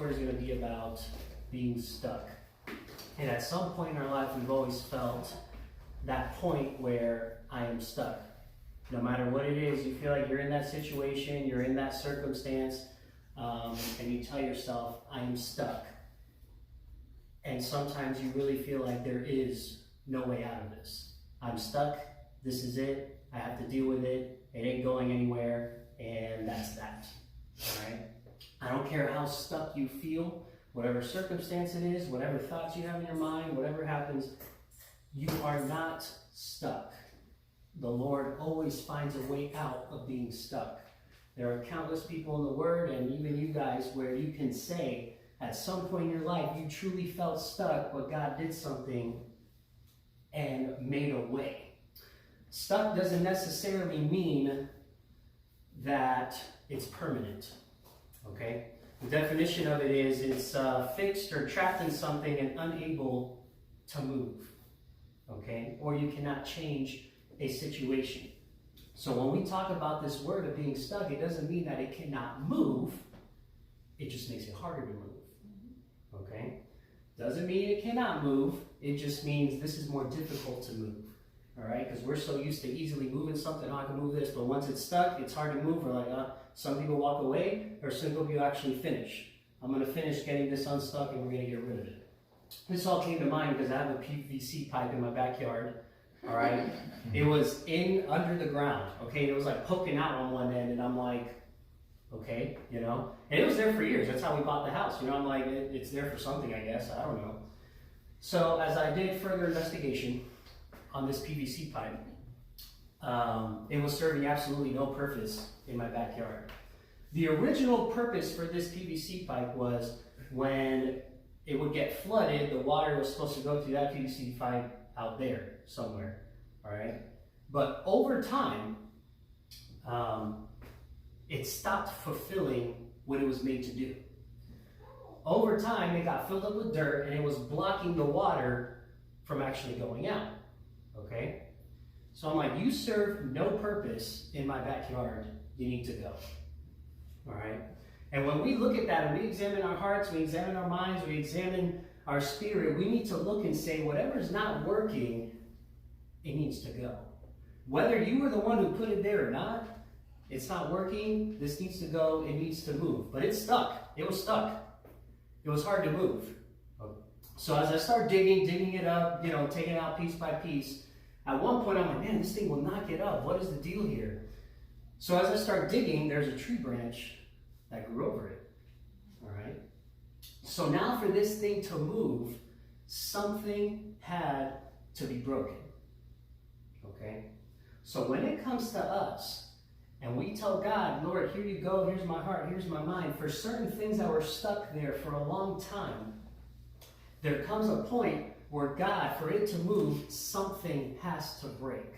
word is going to be about being stuck. And at some point in our life, we've always felt that point where I am stuck. No matter what it is, you feel like you're in that situation, you're in that circumstance, and you tell yourself, I am stuck. And sometimes you really feel like there is no way out of this. I'm stuck, this is it, I have to deal with it, it ain't going anywhere, and that's that. All right? I don't care how stuck you feel, whatever circumstance it is, whatever thoughts you have in your mind, whatever happens, you are not stuck. The Lord always finds a way out of being stuck. There are countless people in the Word, and even you guys, where you can say, at some point in your life, you truly felt stuck, but God did something and made a way. Stuck doesn't necessarily mean that it's permanent, okay? The definition of it is it's fixed or trapped in something and unable to move, okay? Or you cannot change a situation. So when we talk about this word of being stuck, it doesn't mean that it cannot move. It just makes it harder to move, okay? Doesn't mean it cannot move. It just means this is more difficult to move, all right? Because we're so used to easily moving something. Oh, I can move this, but once it's stuck, it's hard to move. We're like, some people walk away, or some people actually finish. I'm going to finish getting this unstuck, and we're going to get rid of it. This all came to mind because I have a PVC pipe in my backyard. All right, it was under the ground. Okay, it was like poking out on one end, and I'm like, okay, you know. And it was there for years. That's how we bought the house. You know, I'm like, it's there for something, I guess. I don't know. So as I did further investigation on this PVC pipe, it was serving absolutely no purpose in my backyard. The original purpose for this PVC pipe was when it would get flooded, the water was supposed to go through that PVC pipe out there somewhere, all right? But over time, it stopped fulfilling what it was made to do. Over time, it got filled up with dirt, and it was blocking the water from actually going out, okay? So I'm like, you serve no purpose in my backyard, you need to go, all right? And when we look at that and we examine our hearts, we examine our minds, we examine our spirit, we need to look and say, whatever's not working, it needs to go. Whether you were the one who put it there or not, it's not working, this needs to go, it needs to move. But it's stuck. It was stuck. It was hard to move. So as I start digging it up, you know, taking it out piece by piece, at one point I'm like, man, this thing will not get up. What is the deal here? So as I start digging, there's a tree branch that grew over it. All right? So now for this thing to move, something had to be broken. Okay? So when it comes to us, and we tell God, Lord, here you go, here's my heart, here's my mind, for certain things that were stuck there for a long time, there comes a point where God, for it to move, something has to break.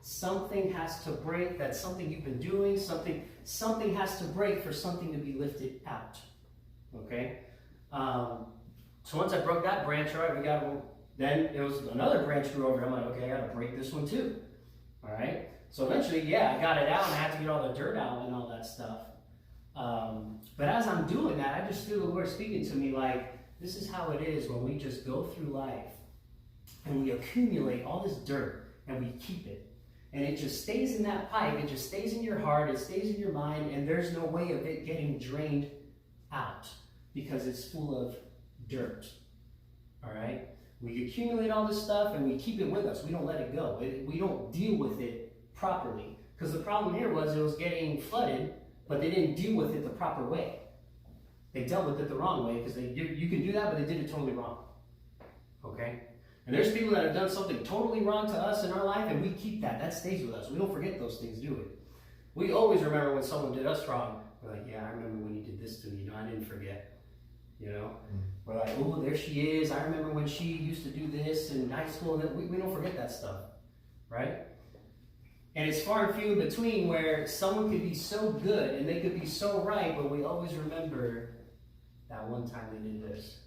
Something has to break. That's something you've been doing. Something has to break for something to be lifted out. Okay? So once I broke that branch, all right, then there was another branch grew over. I'm like, okay, I got to break this one too. All right? So eventually, yeah, I got it out and I had to get all the dirt out and all that stuff. But as I'm doing that, I just feel the Lord speaking to me like, this is how it is when we just go through life and we accumulate all this dirt and we keep it. And it just stays in that pipe, it just stays in your heart, it stays in your mind, and there's no way of it getting drained out because it's full of dirt. All right? We accumulate all this stuff and we keep it with us. We don't let it go. We don't deal with it properly. Because the problem here was it was getting flooded, but they didn't deal with it the proper way. They dealt with it the wrong way because you can do that, but they did it totally wrong. Okay? And there's people that have done something totally wrong to us in our life, and we keep that. That stays with us. We don't forget those things, do we? We always remember when someone did us wrong. We're like, yeah, I remember when you did this to me. You know, I didn't forget. You know? We're like, oh, there she is. I remember when she used to do this in high school. We don't forget that stuff. Right? And it's far and few in between where someone could be so good and they could be so right, but we always remember that one time they did this.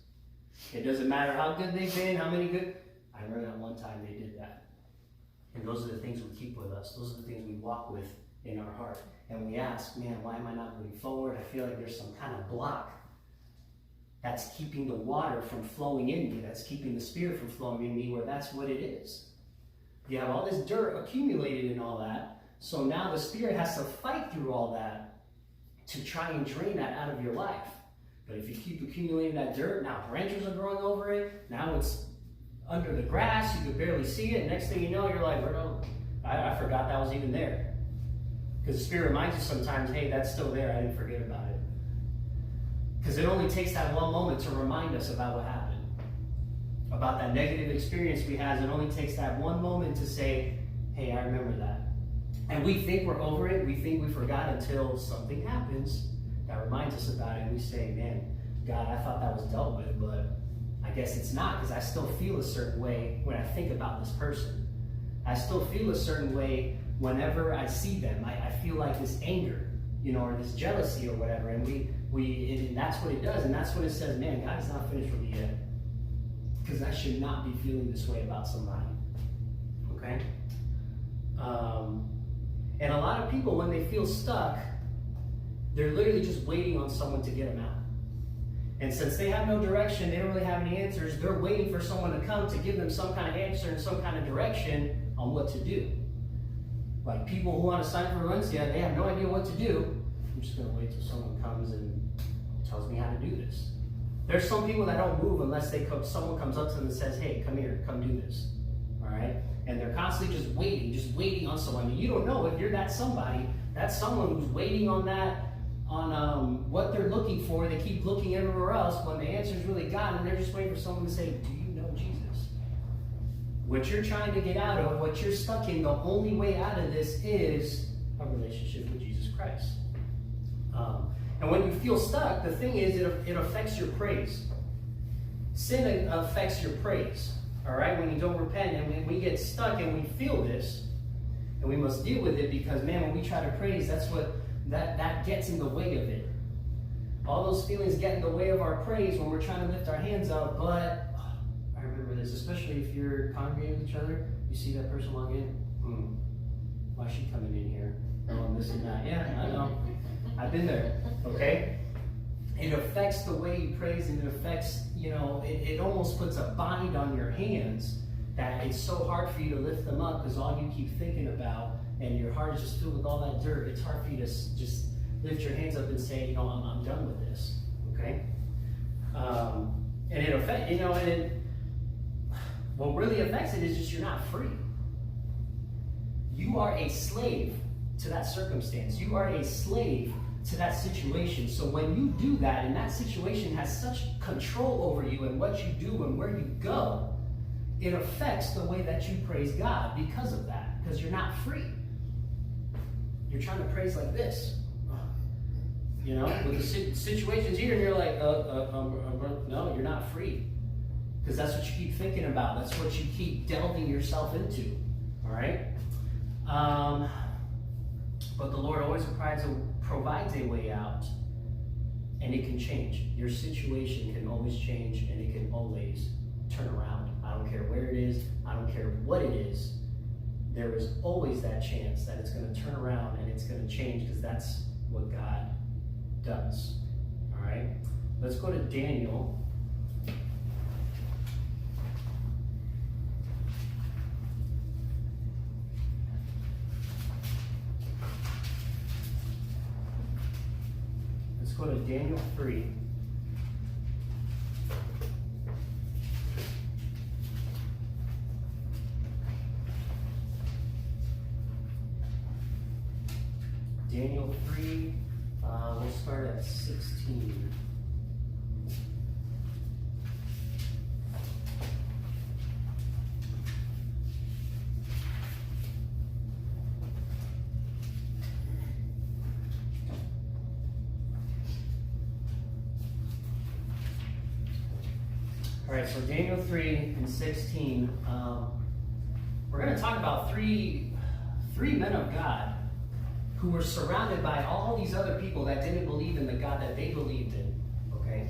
It doesn't matter how good they've been, how many good. I remember that one time they did that. And those are the things we keep with us. Those are the things we walk with in our heart. And we ask, man, why am I not moving forward? I feel like there's some kind of block. that's keeping the water from flowing in me, that's keeping the Spirit from flowing in me, where that's what it is. You have all this dirt accumulated and all that, so now the Spirit has to fight through all that to try and drain that out of your life. But if you keep accumulating that dirt, now branches are growing over it, now it's under the grass, you can barely see it, next thing you know, you're like, I forgot that was even there. Because the Spirit reminds you sometimes, hey, that's still there, I didn't forget about it. Because it only takes that one moment to remind us about what happened. About that negative experience we had. It only takes that one moment to say, hey, I remember that. And we think we're over it, we think we forgot until something happens that reminds us about it, and we say, man, God, I thought that was dealt with, but I guess it's not, because I still feel a certain way when I think about this person. I still feel a certain way whenever I see them. I feel like this anger, or this jealousy or whatever, and and that's what it does, and that's when it says, man, God is not finished with me yet, because I should not be feeling this way about somebody, okay? And a lot of people, when they feel stuck, they're literally just waiting on someone to get them out. And since they have no direction, they don't really have any answers, they're waiting for someone to come to give them some kind of answer and some kind of direction on what to do. Like people who want to sign for Valencia, they have no idea what to do. I'm just going to wait till someone comes and tells me how to do this. There's some people that don't move unless someone comes up to them and says, hey, come here, come do this. All right? And they're constantly just waiting on someone. And you don't know if you're that somebody. That's someone who's waiting on that, on what they're looking for. They keep looking everywhere else when the answer's really God, and they're just waiting for someone to say, do you know Jesus? What you're trying to get out of, what you're stuck in, the only way out of this is a relationship with Jesus Christ. And when you feel stuck, the thing is, it affects your praise. Sin affects your praise. All right? When you don't repent and when we get stuck and we feel this, and we must deal with it, because, man, when we try to praise, that's what that gets in the way of it. All those feelings get in the way of our praise when we're trying to lift our hands up. But I remember this, especially if you're congregating with each other, you see that person walk in, why is she coming in here? Oh, and this and that. Yeah, I know. I've been there, okay? It affects the way you praise, and it affects, it almost puts a bind on your hands that it's so hard for you to lift them up, because all you keep thinking about, and your heart is just filled with all that dirt, it's hard for you to just lift your hands up and say, I'm done with this, okay? And it affects, what really affects it is just you're not free. You are a slave to that circumstance. You are a slave to that situation. So when you do that, and that situation has such control over you and what you do and where you go, it affects the way that you praise God because of that, because you're not free. You're trying to praise like this. With the situations here, and you're like, no, you're not free. Because that's what you keep thinking about. That's what you keep delving yourself into. All right? But the Lord always provides a way out, and it can change. Your situation can always change, and it can always turn around. I don't care where it is. I don't care what it is. There is always that chance that it's going to turn around and it's going to change, because that's what God does. All right? Let's go to Daniel. Let's go to Daniel 3. Daniel 3, we'll start at 16. All right, so Daniel 3 and 16, we're going to talk about three men of God who were surrounded by all these other people that didn't believe in the God that they believed in, okay?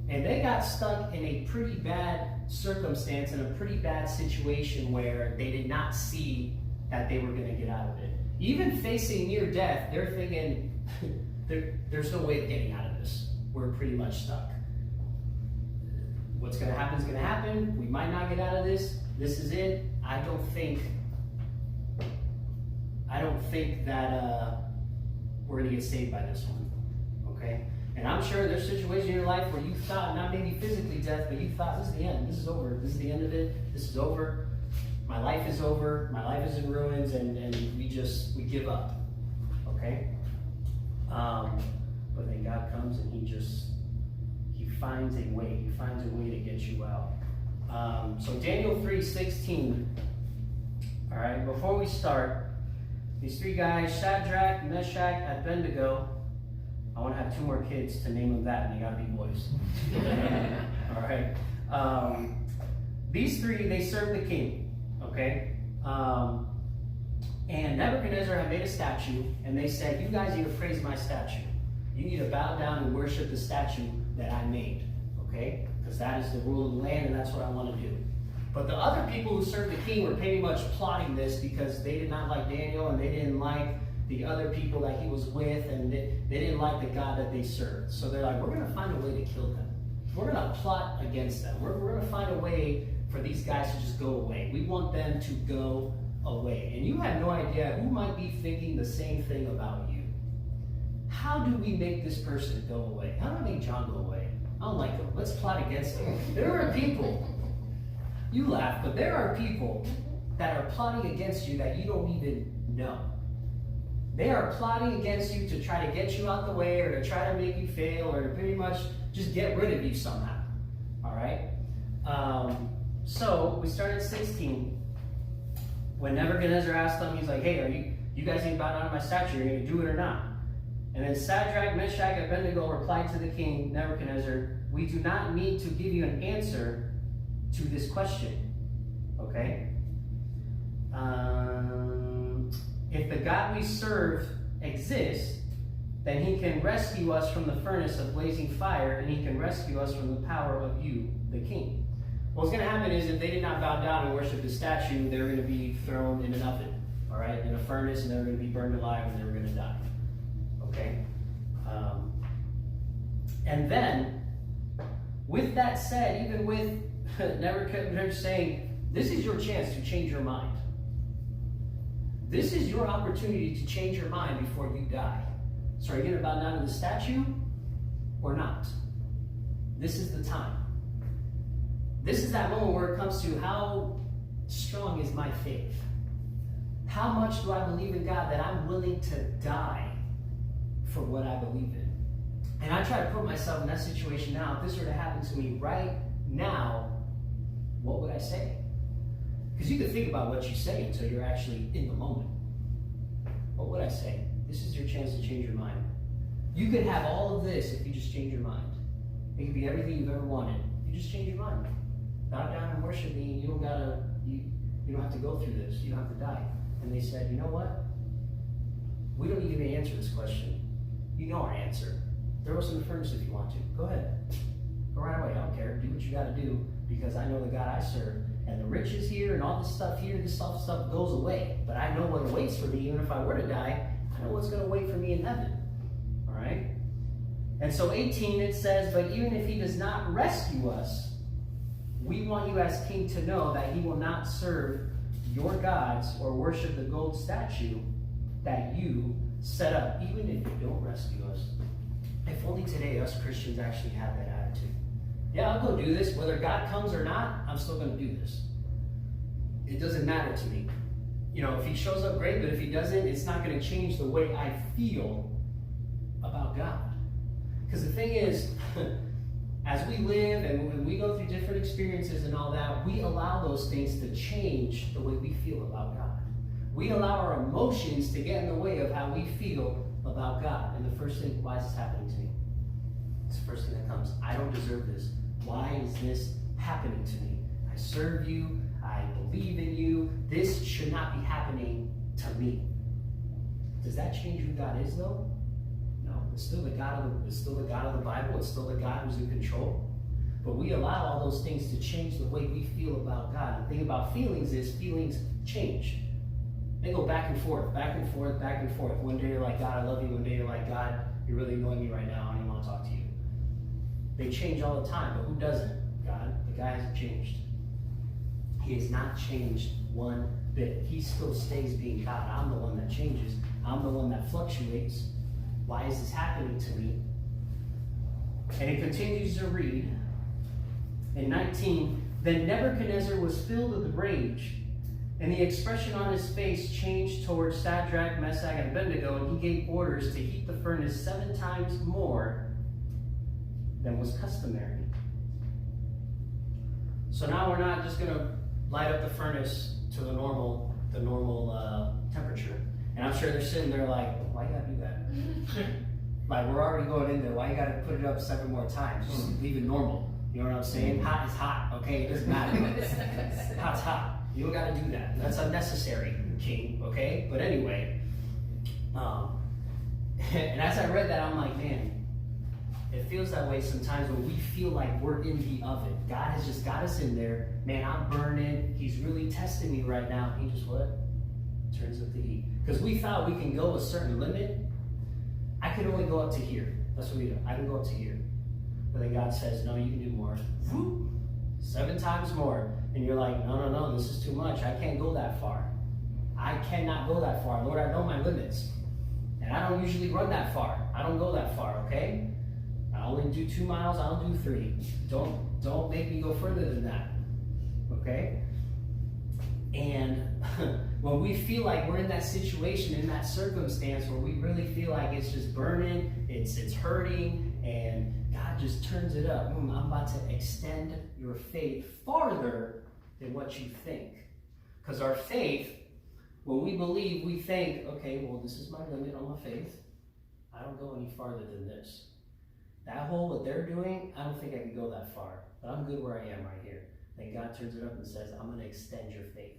And they got stuck in a pretty bad circumstance, in a pretty bad situation where they did not see that they were going to get out of it. Even facing near death, they're thinking, there's no way of getting out of this. We're pretty much stuck. What's going to happen is going to happen. We might not get out of this. This is it. I don't think that we're going to get saved by this one. Okay? And I'm sure there's situations in your life where you thought, not maybe physically death, but you thought, this is the end. This is over. This is the end of it. This is over. My life is over. My life is in ruins, and we give up. Okay? But then God comes and he finds a way. He finds a way to get you out. So Daniel 3:16. All right, before we start, these three guys, Shadrach, Meshach, Abednego. I want to have 2 more kids to name them that, and they got to be boys. All right. These three, they serve the king. Okay. And Nebuchadnezzar had made a statue, and they said, you guys need to praise my statue. You need to bow down and worship the statue that I made, okay? Because that is the rule of the land, and that's what I want to do. But the other people who served the king were pretty much plotting this because they did not like Daniel, and they didn't like the other people that he was with, and they didn't like the God that they served. So they're like, we're going to find a way to kill them. We're going to plot against them. We're going to find a way for these guys to just go away. We want them to go away. And you have no idea who might be thinking the same thing about you. How do we make this person go away? How do I make John go away? I don't like him. Let's plot against him. There are people, you laugh, but there are people that are plotting against you that you don't even know. They are plotting against you to try to get you out the way, or to try to make you fail, or to pretty much just get rid of you somehow. All right? So we start at 16. When Nebuchadnezzar asked them, he's like, hey, you guys ain't bow down to my statue, are you going to do it or not? And then Shadrach, Meshach, and Abednego replied to the king, Nebuchadnezzar, we do not need to give you an answer to this question. Okay? If the God we serve exists, then he can rescue us from the furnace of blazing fire, and he can rescue us from the power of you, the king. What's going to happen is if they did not bow down and worship the statue, they were going to be thrown in an oven, all right, in a furnace, and they were going to be burned alive, and they were going to die. Okay? And then, with that said, even with Nebuchadnezzar saying, this is your chance to change your mind. This is your opportunity to change your mind before you die. So are you going to bow down to the statue or not? This is the time. This is that moment where it comes to how strong is my faith? How much do I believe in God that I'm willing to die for what I believe in? And I try to put myself in that situation now. If this were to happen to me right now, what would I say? Because you can think about what you say until you're actually in the moment. What would I say? This is your chance to change your mind. You could have all of this if you just change your mind. It could be everything you've ever wanted. You just change your mind. Bow down and worship me, and you don't have to go through this. You don't have to die. And they said, you know what? We don't need to answer this question. You know our answer. Throw us in the furnace if you want to. Go ahead. Go right away. I don't care. Do what you got to do, because I know the God I serve. And the riches here and all this stuff here, this stuff goes away. But I know what awaits for me. Even if I were to die, I know what's going to wait for me in heaven. All right? And so 18, it says, but even if he does not rescue us, we want you as king to know that he will not serve your gods or worship the gold statue that you set up, even if you don't rescue us. If only today us Christians actually have that attitude. Yeah, I'll go do this. Whether God comes or not, I'm still going to do this. It doesn't matter to me. You know, if he shows up, great, but if he doesn't, it's not going to change the way I feel about God. Because the thing is, as we live and when we go through different experiences and all that, we allow those things to change the way we feel about God. We allow our emotions to get in the way of how we feel about God. And the first thing, why is this happening to me? It's the first thing that comes. I don't deserve this. Why is this happening to me? I serve you. I believe in you. This should not be happening to me. Does that change who God is, though? No. It's still the God of the Bible. It's still the God who's in control. But we allow all those things to change the way we feel about God. The thing about feelings is feelings change. They go back and forth, back and forth, back and forth. One day you're like, God, I love you. One day you're like, God, you're really annoying me right now. I don't even want to talk to you. They change all the time, but who doesn't? God, the guy hasn't changed. He has not changed one bit. He still stays being God. I'm the one that changes. I'm the one that fluctuates. Why is this happening to me? And it continues to read in 19, then Nebuchadnezzar was filled with rage, and the expression on his face changed towards Shadrach, Meshach, and Abednego, and he gave orders to heat the furnace 7 times more than was customary. So now we're not just going to light up the furnace to the normal temperature. And I'm sure they're sitting there like, why you gotta do that? Like, we're already going in there. Why you gotta put it up 7 more times? Just leave it normal. You know what I'm saying? Hot is hot, okay? It doesn't matter. Hot's hot. You don't gotta do that. That's unnecessary, king, okay? But anyway, and as I read that, I'm like, man, it feels that way sometimes when we feel like we're in the oven. God has just got us in there. Man, I'm burning. He's really testing me right now. He just what? Turns up the heat. Because we thought we can go a certain limit. I can only go up to here. That's what we do. I can go up to here. But then God says, no, you can do more. 7 times more. And you're like, no, this is too much. I can't go that far. I cannot go that far. Lord, I know my limits. And I don't usually run that far. I don't go that far, okay? I only do 2 miles, I'll do 3. Don't make me go further than that. Okay? And when we feel like we're in that situation, in that circumstance where we really feel like it's just burning, it's hurting, and God just turns it up. I'm about to extend your faith farther than what you think. Because our faith, when we believe, we think, okay, well, this is my limit on my faith. I don't go any farther than this. That whole, what they're doing, I don't think I can go that far. But I'm good where I am right here. Then God turns it up and says, I'm going to extend your faith.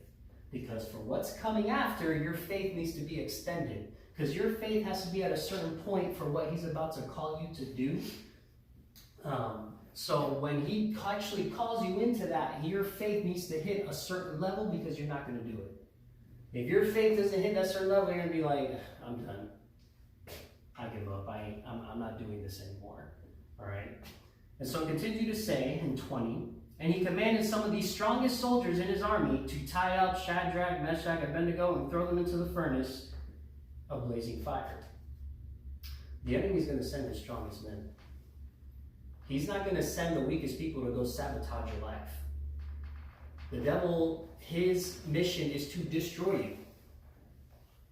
Because for what's coming after, your faith needs to be extended. Because your faith has to be at a certain point for what he's about to call you to do. So when he actually calls you into that, your faith needs to hit a certain level because you're not going to do it. If your faith doesn't hit that certain level, you're going to be like, I'm done. I give up. I'm not doing this anymore. All right? And so continue to say in 20, and he commanded some of these strongest soldiers in his army to tie up Shadrach, Meshach, and Abednego and throw them into the furnace of blazing fire. The enemy is going to send his strongest men. He's not going to send the weakest people to go sabotage your life. The devil, his mission is to destroy you.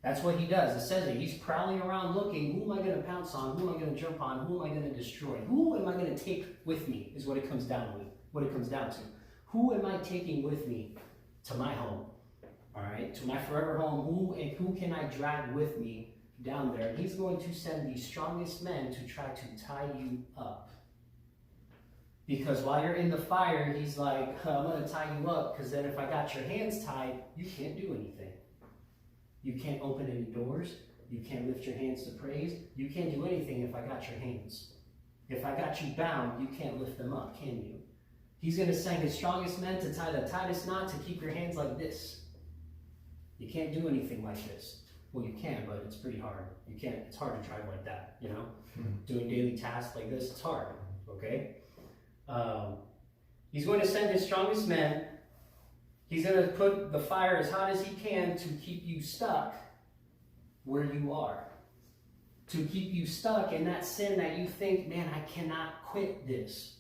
That's what he does. It says it. He's prowling around looking, who am I going to pounce on? Who am I going to jump on? Who am I going to destroy? Who am I going to take with me is what it comes down to. Who am I taking with me to my home? All right, to my forever home. Who can I drag with me down there? And he's going to send the strongest men to try to tie you up. Because while you're in the fire, he's like, I'm going to tie you up, because then if I got your hands tied, you can't do anything. You can't open any doors. You can't lift your hands to praise. You can't do anything if I got your hands. If I got you bound, you can't lift them up, can you? He's going to send his strongest men to tie the tightest knot to keep your hands like this. You can't do anything like this. Well, you can, but it's pretty hard. You can't. It's hard to drive like that, you know? Doing daily tasks like this, it's hard, okay? He's going to send his strongest men. He's going to put the fire as hot as he can to keep you stuck where you are. To keep you stuck in that sin that you think, man, I cannot quit this.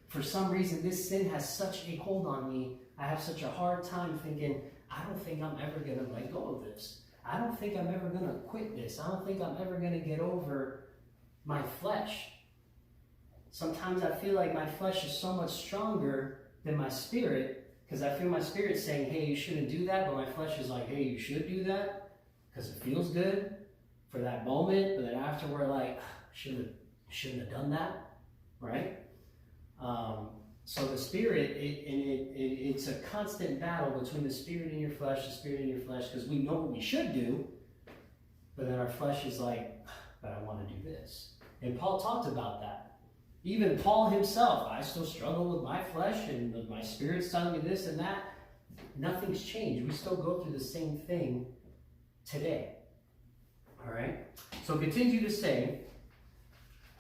For some reason, this sin has such a hold on me. I have such a hard time thinking, I don't think I'm ever going to let go of this. I don't think I'm ever going to quit this. I don't think I'm ever going to get over my flesh. Sometimes I feel like my flesh is so much stronger than my spirit, because I feel my spirit saying, hey, you shouldn't do that, but my flesh is like, hey, you should do that, because it feels good for that moment, but then after we're like, shouldn't have done that, right? So the spirit, it's a constant battle between the spirit and your flesh, because we know what we should do, but then our flesh is like, but I want to do this. And Paul talked about that. Even Paul himself, I still struggle with my flesh, and my spirit's telling me this and that. Nothing's changed. We still go through the same thing today. All right? So continue to say,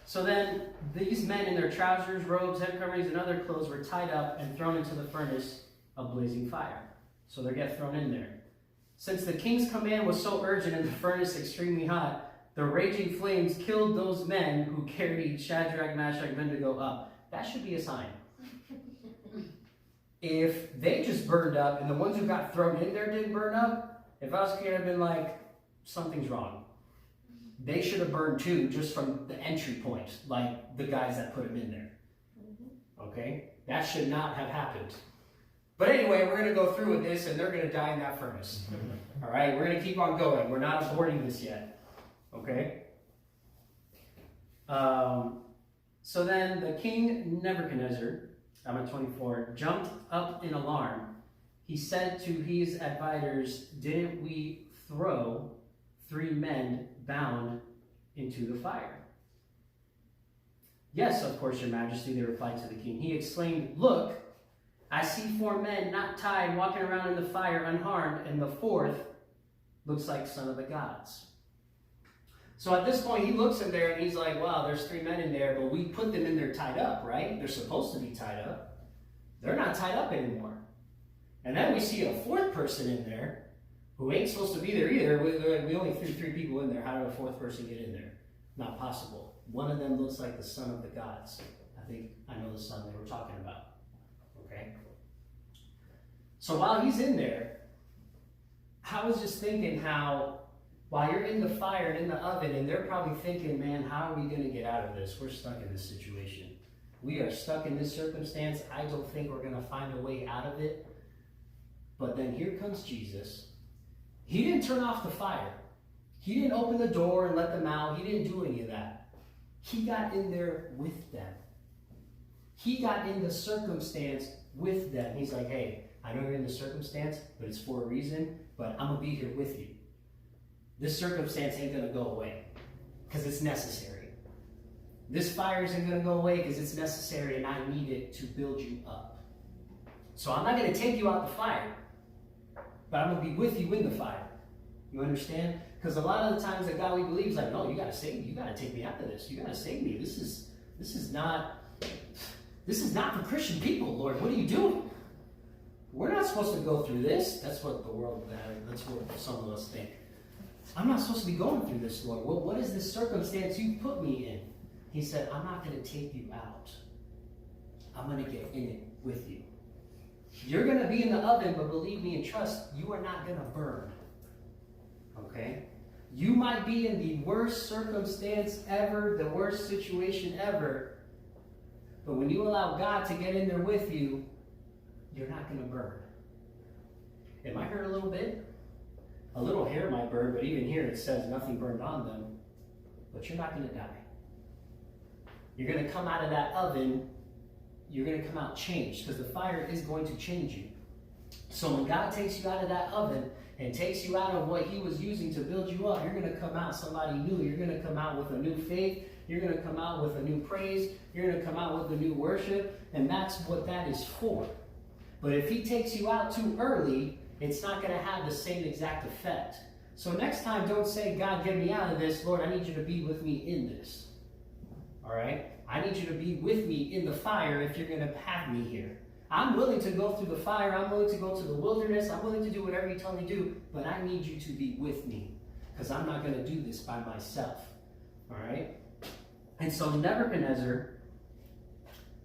So then these men in their trousers, robes, head coverings, and other clothes were tied up and thrown into the furnace of blazing fire. So they get thrown in there. Since the king's command was so urgent and the furnace extremely hot, the raging flames killed those men who carried Shadrach, Meshach, and Abednego up. That should be a sign. If they just burned up and the ones who got thrown in there didn't burn up, if I was here, I'd been like, something's wrong. They should have burned too, just from the entry point, like the guys that put them in there. Okay? That should not have happened. But anyway, we're going to go through with this, and they're going to die in that furnace. All right? We're going to keep on going. We're not aborting this yet. Okay? So then the king Nebuchadnezzar, I'm at 24, jumped up in alarm. He said to his advisors, "Didn't we throw 3 men bound into the fire?" "Yes, of course, your majesty," they replied to the king. He exclaimed, "Look, I see 4 men not tied walking around in the fire unharmed, and the 4th looks like son of the gods." So at this point, he looks in there and he's like, wow, there's 3 men in there, but we put them in there tied up, right? They're supposed to be tied up. They're not tied up anymore. And then we see a 4th person in there who ain't supposed to be there either. We only threw 3 people in there. How did a 4th person get in there? Not possible. One of them looks like the son of the gods. I think I know the son they were talking about. Okay? So while he's in there, I was just thinking how while you're in the fire and in the oven, and they're probably thinking, man, how are we going to get out of this? We're stuck in this situation. We are stuck in this circumstance. I don't think we're going to find a way out of it. But then here comes Jesus. He didn't turn off the fire. He didn't open the door and let them out. He didn't do any of that. He got in there with them. He got in the circumstance with them. He's like, hey, I know you're in the circumstance, but it's for a reason, but I'm going to be here with you. This circumstance ain't going to go away because it's necessary. This fire isn't going to go away because it's necessary, and I need it to build you up. So I'm not going to take you out the fire, but I'm going to be with you in the fire. You understand? Because a lot of the times the God we believe is like, no, you got to save me. You got to take me out of this. You got to save me. This is not for Christian people, Lord. What are you doing? We're not supposed to go through this. That's what the world, that's what some of us think. I'm not supposed to be going through this, Lord. Well, what is this circumstance you put me in? He said, I'm not going to take you out. I'm going to get in it with you. You're going to be in the oven, but believe me and trust, you are not going to burn. Okay? You might be in the worst circumstance ever, the worst situation ever, but when you allow God to get in there with you, you're not going to burn. It might hurt a little bit. A little hair might burn, but even here it says nothing burned on them. But you're not going to die. You're going to come out of that oven. You're going to come out changed because the fire is going to change you. So when God takes you out of that oven and takes you out of what he was using to build you up, you're going to come out somebody new. You're going to come out with a new faith. You're going to come out with a new praise. You're going to come out with a new worship. And that's what that is for. But if he takes you out too early, it's not going to have the same exact effect. So next time, don't say, God, get me out of this. Lord, I need you to be with me in this. All right? I need you to be with me in the fire if you're going to have me here. I'm willing to go through the fire. I'm willing to go to the wilderness. I'm willing to do whatever you tell me to do. But I need you to be with me because I'm not going to do this by myself. All right? And so Nebuchadnezzar,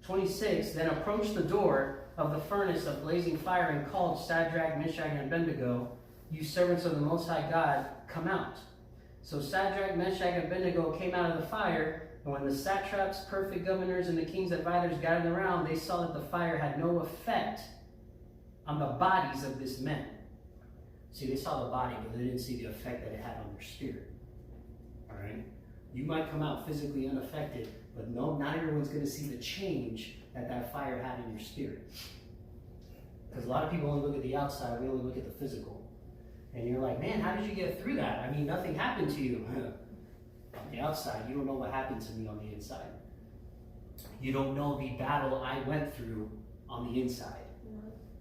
26, then approached the door of the furnace of blazing fire and called Shadrach, Meshach, and Abednego, you servants of the Most High God, come out. So Shadrach, Meshach, and Abednego came out of the fire, and when the satraps, perfect governors, and the king's advisors gathered around, they saw that the fire had no effect on the bodies of these men. See, they saw the body, but they didn't see the effect that it had on their spirit. All right? You might come out physically unaffected, but no, not everyone's going to see the change that fire had in your spirit. Because a lot of people only look at the outside, we only look at the physical. And you're like, man, how did you get through that? I mean, nothing happened to you. On the outside, you don't know what happened to me on the inside. You don't know the battle I went through on the inside.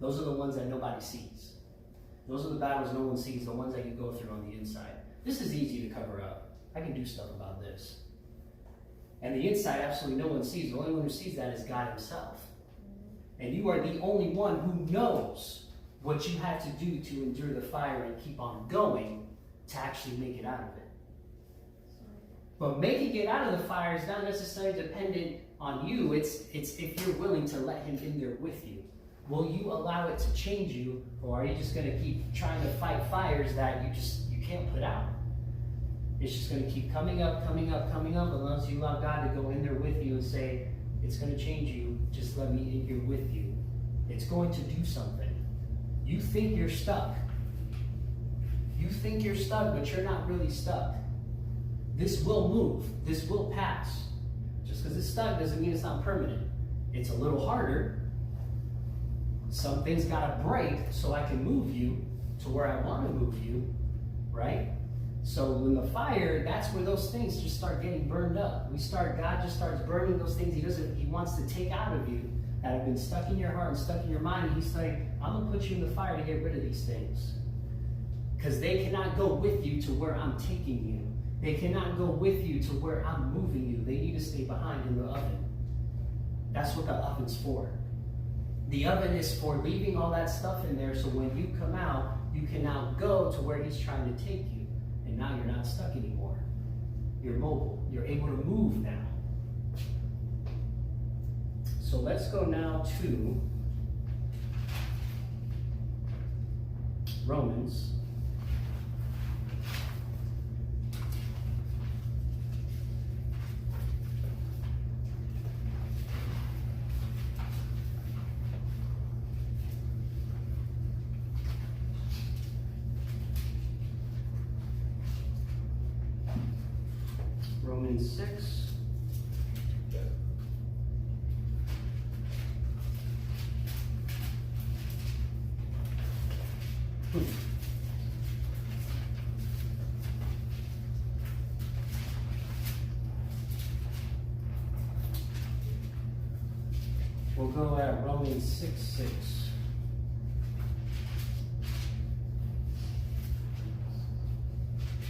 Those are the ones that nobody sees. Those are the battles no one sees, the ones that you go through on the inside. This is easy to cover up. I can do stuff about this. And the inside, absolutely no one sees. The only one who sees that is God himself. And you are the only one who knows what you had to do to endure the fire and keep on going to actually make it out of it. But making it out of the fire is not necessarily dependent on you. It's if you're willing to let him in there with you. Will you allow it to change you, or are you just going to keep trying to fight fires that you can't put out? It's just going to keep coming up, unless you allow God to go in there with you and say, it's going to change you, just let me in here with you. It's going to do something. You think you're stuck. You think you're stuck, but you're not really stuck. This will move. This will pass. Just because it's stuck doesn't mean it's not permanent. It's a little harder. Some things got to break so I can move you to where I want to move you, right? So in the fire, that's where those things just start getting burned up. God just starts burning those things he wants to take out of you that have been stuck in your heart and stuck in your mind. And he's like, I'm going to put you in the fire to get rid of these things. Because they cannot go with you to where I'm taking you. They cannot go with you to where I'm moving you. They need to stay behind in the oven. That's what the oven's for. The oven is for leaving all that stuff in there so when you come out, you can now go to where he's trying to take you. And now you're not stuck anymore. You're mobile. You're able to move now. So let's go now to Romans. Romans 6. We'll go at Romans 6:6.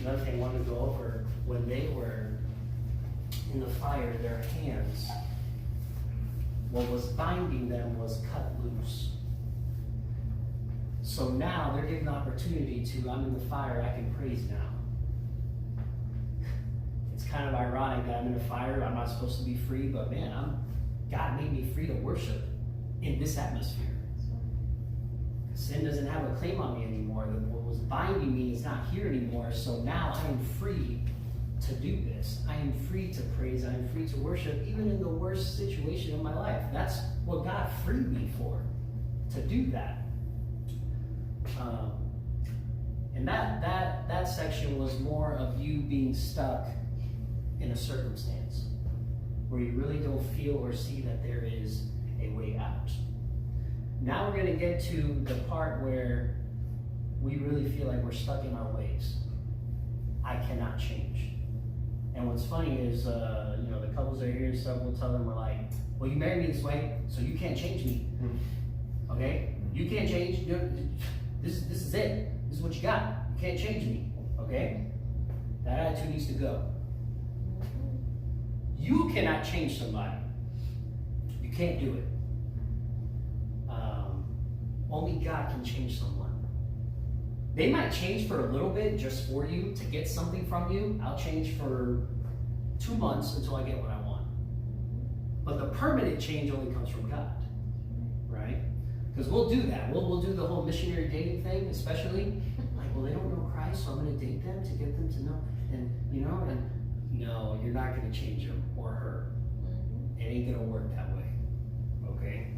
Another thing I wanted to go over, when they were in the fire, their hands, what was binding them was cut loose. So now they're given the opportunity to, I'm in the fire, I can praise now. It's kind of ironic that I'm in a fire, I'm not supposed to be free, but man, God made me free to worship in this atmosphere. Sin doesn't have a claim on me anymore. What was binding me is not here anymore, so now I am free to do this. I am free to praise. I am free to worship, even in the worst situation of my life. That's what God freed me for, to do that. And that section was more of you being stuck in a circumstance where you really don't feel or see that there is a way out. Now we're going to get to the part where we really feel like we're stuck in our ways. I cannot change. And what's funny is, the couples that are here and stuff, we'll tell them, we're like, well, you married me this way, so you can't change me. Okay? You can't change. This is it. This is what you got. You can't change me. Okay? That attitude needs to go. You cannot change somebody. You can't do it. Only God can change someone. They might change for a little bit just for you to get something from you. I'll change for 2 months until I get what I want. But the permanent change only comes from God, right? Because we'll do that. We'll do the whole missionary dating thing, especially. Like, well, they don't know Christ, so I'm going to date them to get them to know. And no, you're not going to change him or her. It ain't going to work that way, okay?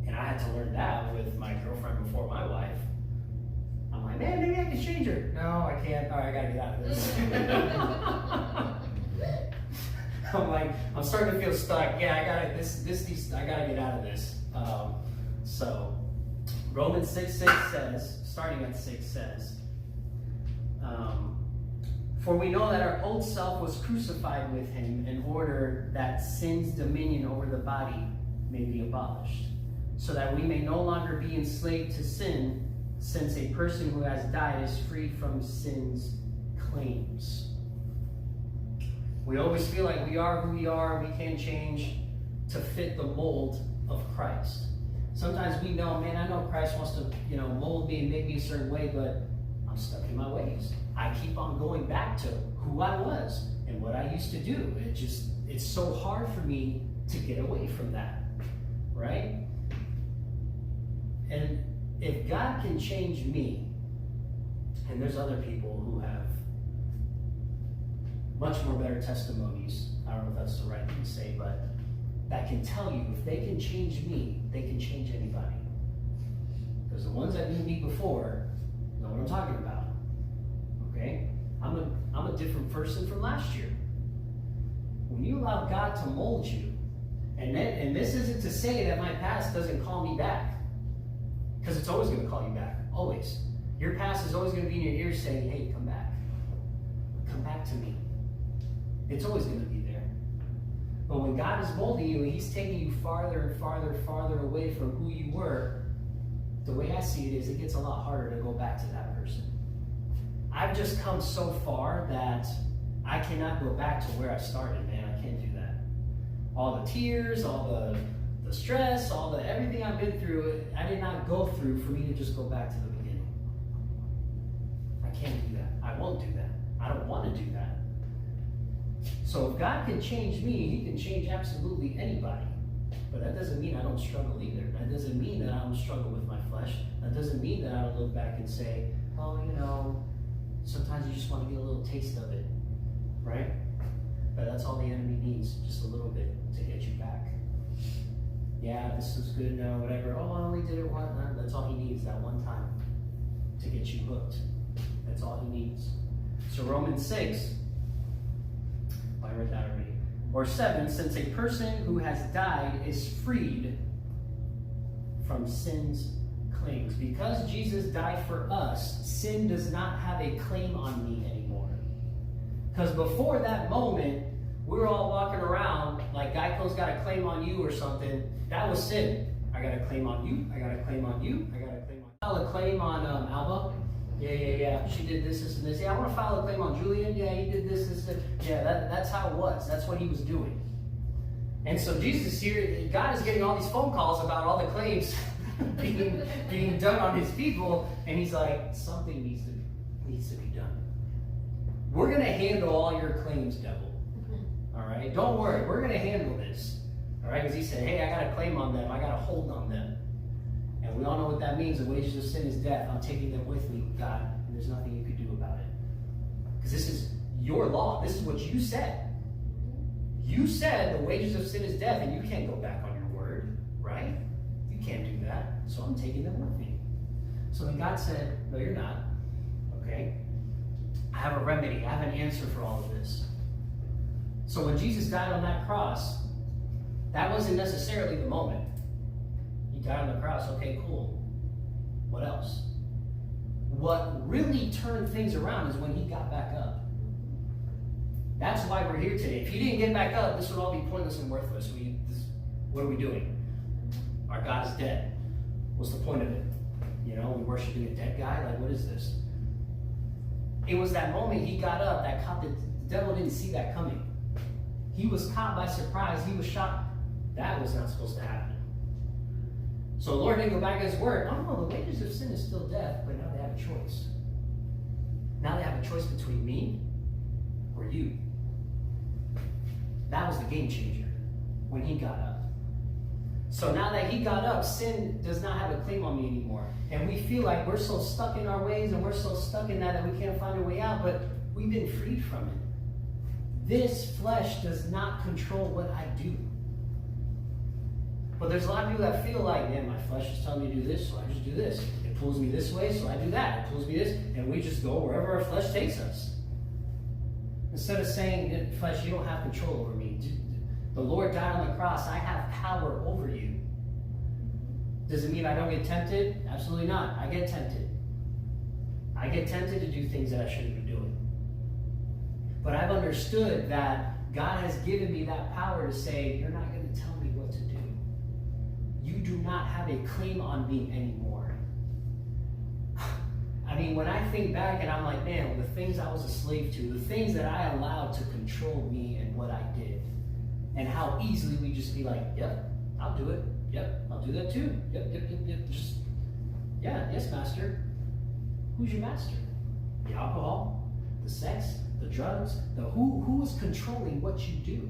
And I had to learn that with my girlfriend before my wife. I'm like, man, maybe I can change her. No, I can't. All right, I got to get out of this. I'm like, I'm starting to feel stuck. Yeah, I got to get out of this. So, Romans 6:6 says, starting at 6 says, for we know that our old self was crucified with him in order that sin's dominion over the body may be abolished, so that we may no longer be enslaved to sin, since a person who has died is free from sin's claims. We always feel like we are who we are. We can't change to fit the mold of Christ. Sometimes we know, man, I know Christ wants to, mold me and make me a certain way, but I'm stuck in my ways. I keep on going back to who I was and what I used to do. It's so hard for me to get away from that, right? And if God can change me, and there's other people who have much more better testimonies, I don't know if that's the right thing to say, but that can tell you if they can change me, they can change anybody. Because the ones that knew me before know what I'm talking about. Okay? I'm a different person from last year. When you allow God to mold you, and this isn't to say that my past doesn't call me back, because it's always going to call you back. Always. Your past is always going to be in your ear saying, hey, come back. Come back to me. It's always going to be there. But when God is molding you and He's taking you farther and farther and farther away from who you were, the way I see it is it gets a lot harder to go back to that person. I've just come so far that I cannot go back to where I started, man. I can't do that. All the tears, all the stress, everything I've been through, I did not go through for me to just go back to the beginning. I can't do that. I won't do that. I don't want to do that. So if God can change me, He can change absolutely anybody. But that doesn't mean I don't struggle either. That doesn't mean that I don't struggle with my flesh. That doesn't mean that I don't look back and say, oh, sometimes you just want to get a little taste of it, right? But that's all the enemy needs, just a little bit to get you back. Yeah, this is good now, whatever. Oh, I only did it one time. That's all he needs, that one time, to get you hooked. That's all he needs. So Romans 6, I read that already. Or 7, since a person who has died is freed from sin's claims. Because Jesus died for us, sin does not have a claim on me anymore. Because before that moment, we were all walking around like Geico's got a claim on you or something. That was sin. I got a claim on you. I got a claim on you. I got a claim on you. File a claim on Alba. Yeah. She did this, and this. Yeah, I want to file a claim on Julian. Yeah, he did this. Yeah, that's how it was. That's what he was doing. And so Jesus here, God is getting all these phone calls about all the claims being done on His people, and He's like, something needs to be done. We're going to handle all your claims, devil. All right, don't worry. We're going to handle this. All right, because He said, hey, I got a claim on them. I got a hold on them. And we all know what that means. The wages of sin is death. I'm taking them with me, God, and there's nothing you can do about it. Because this is your law. This is what you said. You said the wages of sin is death, and you can't go back on your word, right? You can't do that. So I'm taking them with me. So then God said, no, you're not. Okay? I have a remedy. I have an answer for all of this. So when Jesus died on that cross, that wasn't necessarily the moment. He died on the cross. Okay, cool. What else? What really turned things around is when He got back up. That's why we're here today. If He didn't get back up, this would all be pointless and worthless. What are we doing? Our God is dead. What's the point of it? We're worshiping a dead guy? Like, what is this? It was that moment He got up that caught the devil didn't see that coming. He was caught by surprise. He was shocked. That was not supposed to happen. So the Lord didn't go back at His word. Oh, no, the wages of sin is still death, but now they have a choice. Now they have a choice between me or you. That was the game changer when He got up. So now that He got up, sin does not have a claim on me anymore. And we feel like we're so stuck in our ways and we're so stuck in that we can't find a way out, but we've been freed from it. This flesh does not control what I do. But there's a lot of people that feel like, man, my flesh is telling me to do this, so I just do this. It pulls me this way, so I do that. It pulls me this, and we just go wherever our flesh takes us. Instead of saying, flesh, you don't have control over me. The Lord died on the cross. I have power over you. Does it mean I don't get tempted? Absolutely not. I get tempted. I get tempted to do things that I shouldn't be doing. But I've understood that God has given me that power to say, you're not going to tell me what to do. You do not have a claim on me anymore. I mean, when I think back and I'm like, man, the things I was a slave to, the things that I allowed to control me and what I did, and how easily we just be like, yep, I'll do it. Yep, I'll do that too. Yep. Just, yeah, yes, master. Who's your master? The alcohol, the sex, the drugs, who is controlling what you do?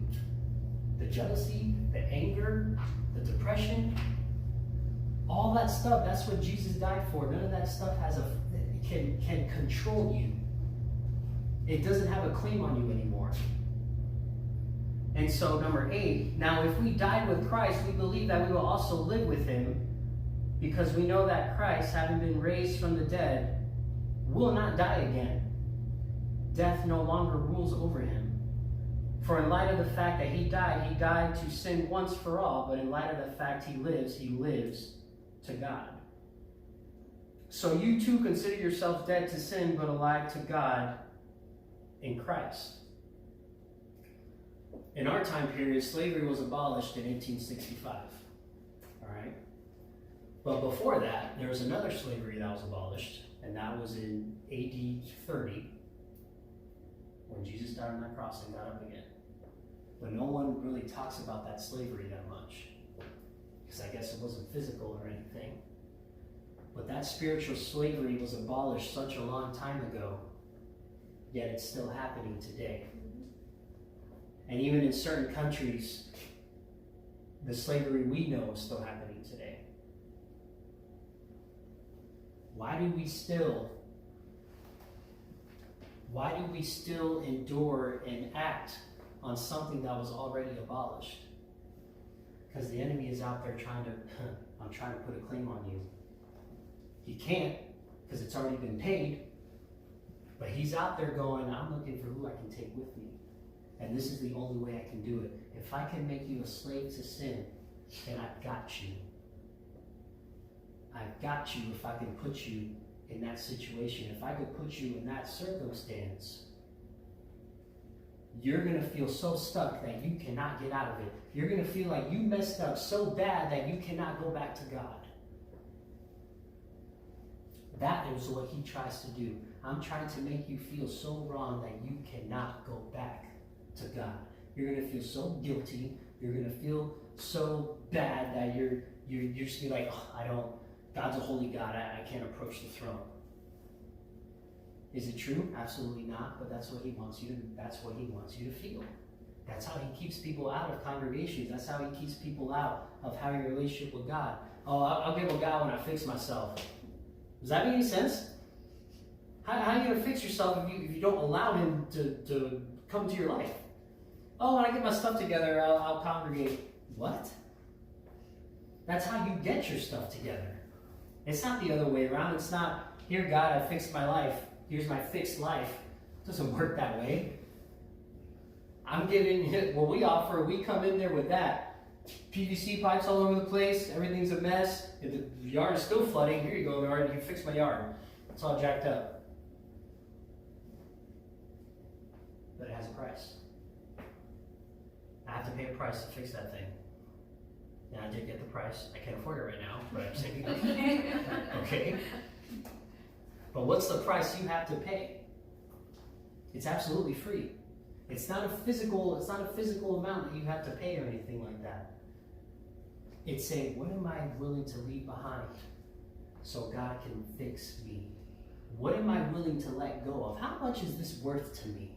The jealousy, the anger, the depression, all that stuff. That's what Jesus died for. None of that stuff can control you. It doesn't have a claim on you anymore. And so, number 8, now if we died with Christ, we believe that we will also live with him, because we know that Christ, having been raised from the dead, will not die again. Death no longer rules over him. For in light of the fact that he died to sin once for all, but in light of the fact he lives to God. So you too consider yourselves dead to sin, but alive to God in Christ. In our time period, slavery was abolished in 1865. All right? But before that, there was another slavery that was abolished, and that was in AD 30, when Jesus died on that cross and got up again. But no one really talks about that slavery that much, because I guess it wasn't physical or anything. But that spiritual slavery was abolished such a long time ago, yet it's still happening today. And even in certain countries, the slavery we know is still happening today. Why do we still endure and act on something that was already abolished? Because the enemy is out there trying to put a claim on you. He can't, because it's already been paid. But he's out there going, I'm looking for who I can take with me. And this is the only way I can do it. If I can make you a slave to sin, then I've got you. I've got you if I can put you in that situation. If I could put you in that circumstance, you're going to feel so stuck that you cannot get out of it. You're going to feel like you messed up so bad that you cannot go back to God. That is what he tries to do. I'm trying to make you feel so wrong that you cannot go back to God. You're going to feel so guilty. You're going to feel so bad that you're just be like, oh, God's a holy God. I can't approach the throne. Is it true? Absolutely not. But that's what he wants you to feel. That's how he keeps people out of congregations. That's how he keeps people out of having a relationship with God. Oh, I'll get with God when I fix myself. Does that make any sense? How are you going to fix yourself if you don't allow him to come to your life? Oh, when I get my stuff together, I'll congregate. What? That's how you get your stuff together. It's not the other way around. It's not, here, God, I fixed my life. Here's my fixed life. It doesn't work that way. I'm giving what we offer. We come in there with that. PVC pipes all over the place. Everything's a mess. If the yard is still flooding, here you go, Lord. You fixed my yard. It's all jacked up. But it has a price. I have to pay a price to fix that thing. And I did get the price. I can't afford it right now, but I'm saving up. Okay? But what's the price you have to pay? It's absolutely free. It's not a physical amount that you have to pay or anything like that. It's saying, what am I willing to leave behind so God can fix me? What am I willing to let go of? How much is this worth to me?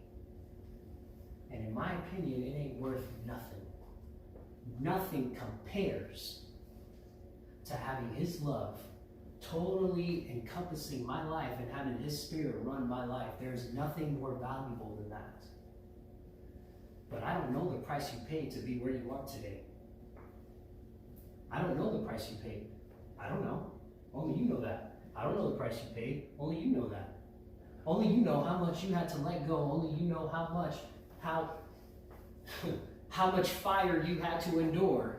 And in my opinion, it ain't worth nothing. Nothing compares to having his love totally encompassing my life and having his spirit run my life. There's nothing more valuable than that. But I don't know the price you paid to be where you are today. I don't know the price you paid. I don't know. Only you know that. I don't know the price you paid. Only you know that. Only you know how much you had to let go. Only you know how much fire you had to endure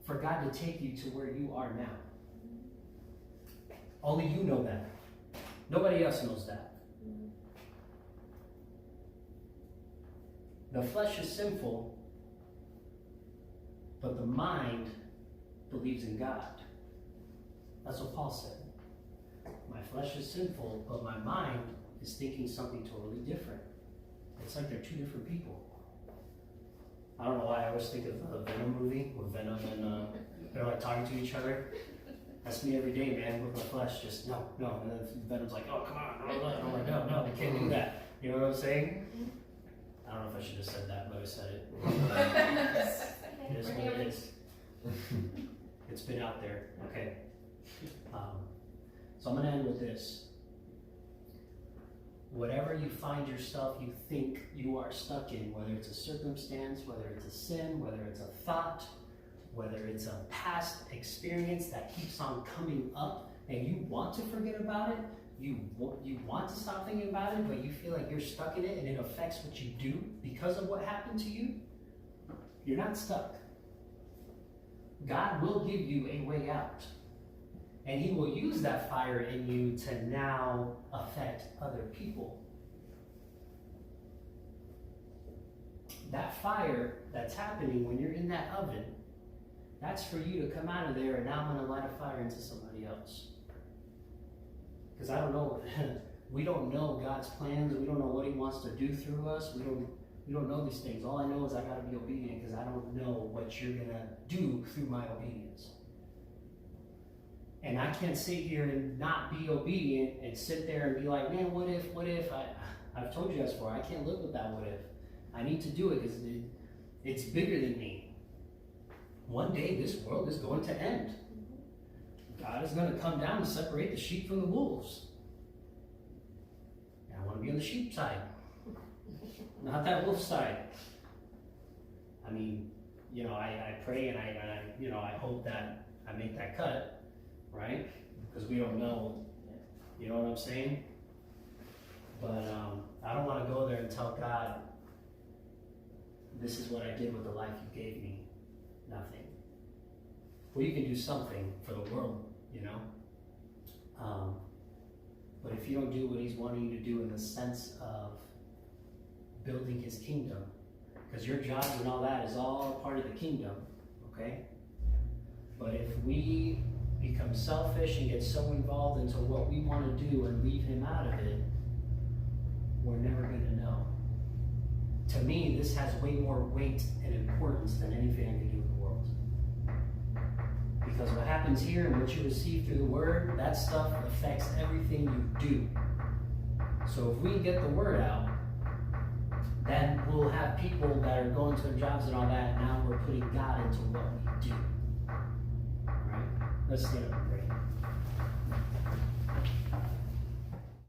for God to take you to where you are now. Only you know that. Nobody else knows that. The flesh is sinful, but the mind believes in God. That's what Paul said. My flesh is sinful, but my mind is thinking something totally different. It's like they're two different people. I don't know why I always think of the Venom movie with Venom and they're like talking to each other. That's me every day, man, with my flesh. Just no. And then Venom's like, oh, come on. And I'm like, no, we can't do that. You know what I'm saying? I don't know if I should have said that, but I said it. It is what it is. It's been out there. Okay. So I'm going to end with this. Whatever you find yourself, you think you are stuck in, whether it's a circumstance, whether it's a sin, whether it's a thought, whether it's a past experience that keeps on coming up and you want to forget about it, you want to stop thinking about it, but you feel like you're stuck in it and it affects what you do because of what happened to you, you're not stuck. God will give you a way out. And he will use that fire in you to now affect other people. That fire that's happening when you're in that oven, that's for you to come out of there and now I'm going to light a fire into somebody else. Because I don't know, we don't know God's plans. We don't know what he wants to do through us. We don't know these things. All I know is I got to be obedient because I don't know what you're going to do through my obedience. And I can't sit here and not be obedient and sit there and be like, man, what if? I've told you guys before, I can't live with that what if. I need to do it because it's bigger than me. One day this world is going to end. God is going to come down and separate the sheep from the wolves. And I want to be on the sheep side, not that wolf side. I mean, I pray and I hope that I make that cut. Right? Because we don't know, you know what I'm saying? But I don't want to go there and tell God, this is what I did with the life you gave me. Nothing. Well, you can do something for the world, but if you don't do what he's wanting you to do in the sense of building his kingdom, because your jobs and all that is all part of the kingdom, okay? But if we become selfish and get so involved into what we want to do and leave him out of it, we're never going to know. To me, this has way more weight and importance than anything I can do in the world. Because what happens here and what you receive through the word, that stuff affects everything you do. So if we get the word out, then we'll have people that are going to their jobs and all that, and now we're putting God into what we do. Let's get up and pray.